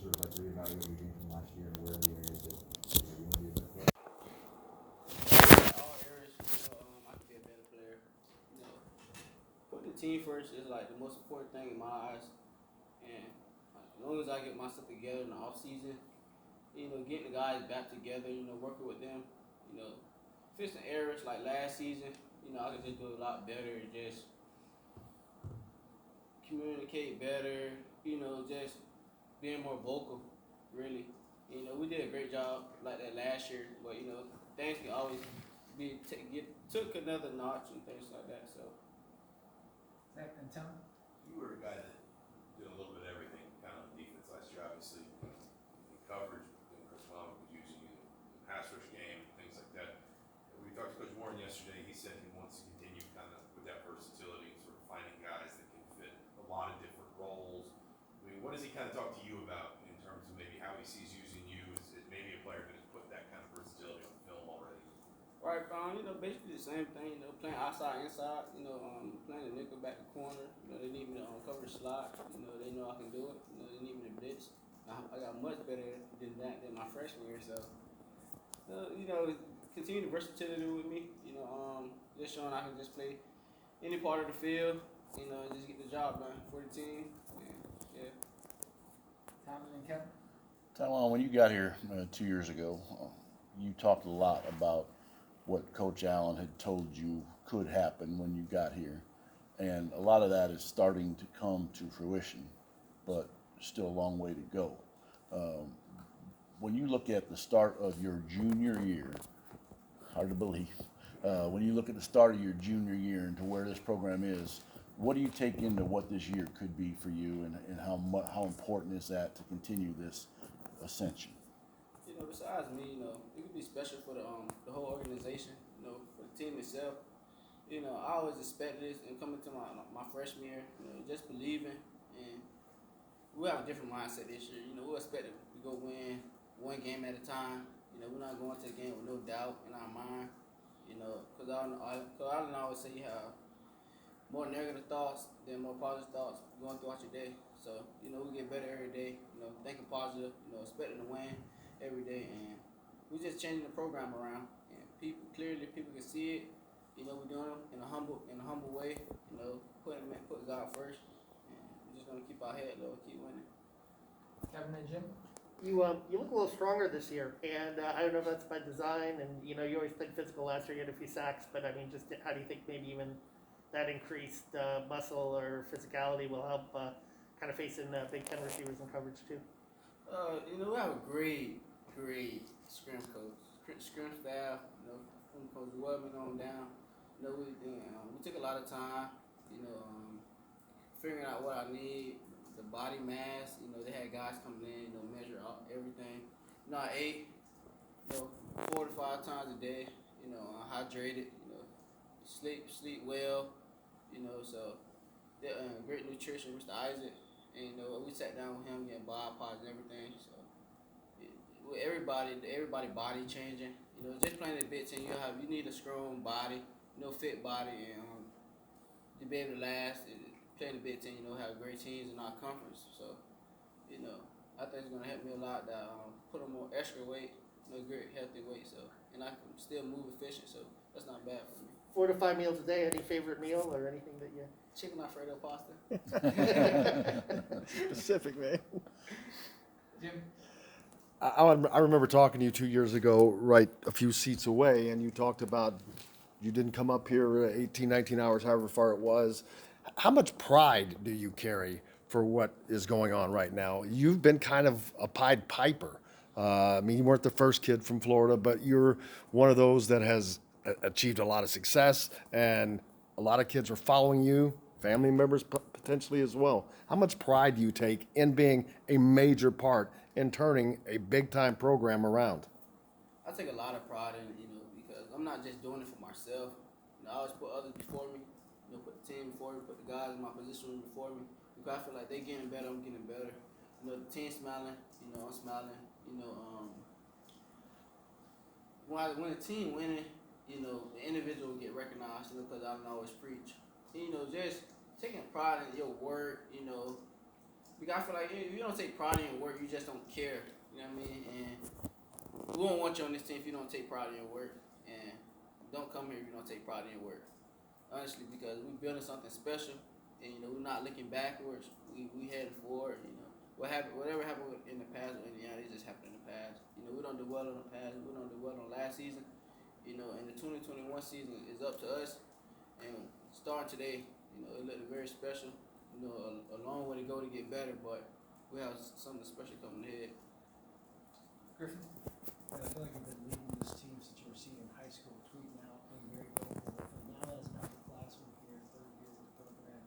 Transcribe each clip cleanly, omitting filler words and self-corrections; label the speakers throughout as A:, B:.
A: sort of like reevaluate your game from last year and where the areas that you want to be a better player?
B: All areas, I can be a better player. You know, putting the team first is like the most important thing in my eyes. And as long as I get myself together in the off season, getting the guys back together, working with them, fixing errors like last season, I could just do a lot better and just communicate better, just being more vocal, really. We did a great job like that last year, but things can always took another notch and things like that. So.
C: Zach and Tom?
D: You were a guy that did a little bit of everything kind of on defense last year, obviously. In coverage, Chris Mom was using you in the pass rush game, things like that. We talked to Coach Warren yesterday. He said he wants to continue kind of with that versatility, sort of finding guys that can fit a lot of different roles. I mean, what does he kind of talk to you about in terms of maybe how he sees using you as maybe a player that has put that kind of versatility on film already?
B: Right, basically the same thing, playing outside, inside, playing the nickel back the corner, they need me to cover the slot, they know I can do it, they need me to blitz. I got much better than that than my freshman year, so, continue the versatility with me, just showing I can just play any part of the field, and just get the job done for the team, yeah.
C: Tom and Kevin?
E: Tiawan, when you got here 2 years ago, you talked a lot about what Coach Allen had told you could happen when you got here. And a lot of that is starting to come to fruition, but still a long way to go. When you look at the start of your junior year, hard to believe, when you look at the start of your junior year and to where this program is, what do you take into what this year could be for you, and how important is that to continue this ascension?
B: Besides me, it could be special for the whole organization, for the team itself. I always expect this and coming to my freshman year, just believing, and we have a different mindset this year. We expect to go win one game at a time. We're not going to the game with no doubt in our mind, because I always say you have more negative thoughts than more positive thoughts going throughout your day. So, we get better every day, thinking positive, expecting to win every day, and we're just changing the program around, and people can see it. We're doing it in a humble way. Put God first, and we're just gonna keep our head low, keep winning.
C: Kevin and Jim?
F: You look a little stronger this year, and I don't know if that's by design. And you always played physical last year. You had a few sacks, but I mean, just how do you think maybe even that increased muscle or physicality will help kind of facing Big Ten receivers in coverage too?
B: We have a great scrim coach, scrim staff. From Coach Webman on down. We took a lot of time. Figuring out what I need, the body mass. They had guys coming in, measure out everything. I ate, 4 to 5 times a day. Hydrated. Sleep well. So great nutrition, Mr. Isaac. And we sat down with him, getting bipods and everything. So with everybody body changing. Just playing the Big Ten, you need a strong body, fit body, and to be able to last. Playing the Big Ten, have great teams in our conference. So, I think it's gonna help me a lot. That put on more extra weight, great healthy weight. So, and I can still move efficient. So that's not bad for me.
F: 4 to 5 meals a day. Any favorite meal or anything that you?
B: Chicken Alfredo pasta.
G: Specific, man.
C: Jim?
G: I remember talking to you 2 years ago, right a few seats away, and you talked about you didn't come up here 18, 19 hours, however far it was. How much pride do you carry for what is going on right now? You've been kind of a Pied Piper. I mean, you weren't the first kid from Florida, but you're one of those that has achieved a lot of success, and a lot of kids are following you, family members potentially as well. How much pride do you take in being a major part in turning a big-time program around?
B: I take a lot of pride in it, because I'm not just doing it for myself. I always put others before me, put the team before me, put the guys in my position before me. Because I feel like they're getting better, I'm getting better. The team smiling, I'm smiling. When the team winning, the individual get recognized, because I don't always preach. Just taking pride in your work, because I feel like if you don't take pride in your work, you just don't care. You know what I mean? And we won't want you on this team if you don't take pride in your work. And don't come here if you don't take pride in your work. Honestly, because we're building something special, and we're not looking backwards. We heading forward. Whatever happened in the past with Indiana, it just happened in the past. We don't do well on the past. We don't do well on last season. And the 2021 season is up to us. And starting today, it looked very special. A long way to go to get better, but we have something special coming ahead.
C: Griffin?
H: I feel like you've been leading this team since you were senior in high school, tweeting out, being very vocal. But now as an upperclassman here, third year of the program,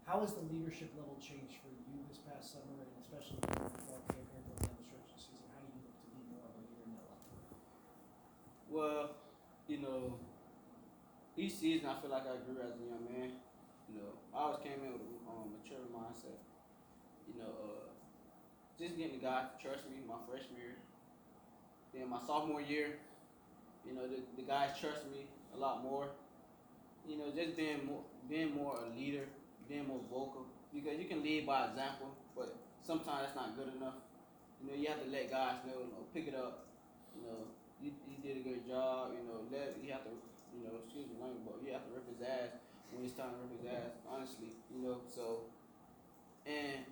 H: how has the leadership level changed for you this past summer, and especially in the fall camp here going down the stretch of the season? How do you look to be more of a leader in that level?
B: Well, each season I feel like I grew as a young man. I always came in with a mature mindset. Just getting the guys to trust me my freshman year. Then my sophomore year, the guys trust me a lot more. Just being more a leader, being more vocal. Because you can lead by example, but sometimes that's not good enough. You have to let guys know, pick it up. You did a good job. You have to, excuse me, but you have to rip his ass when it's time to rip his ass. Honestly, so. And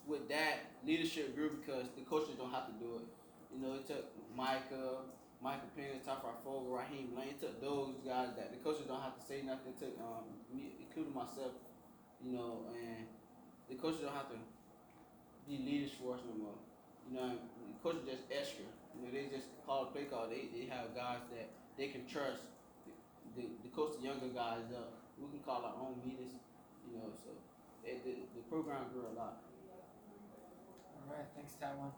B: with that, leadership grew because the coaches don't have to do it. It took Michael Penn, Tafar Fogel, Raheem Lane. It took those guys that the coaches don't have to say nothing. It took me, including myself, and the coaches don't have to be leaders for us no more. The coaches just extra. They just call a play call. They have guys that they can trust. The coach the younger guys up. We can call our own meetings. So the program grew a lot.
C: All right, thanks, Tiawan.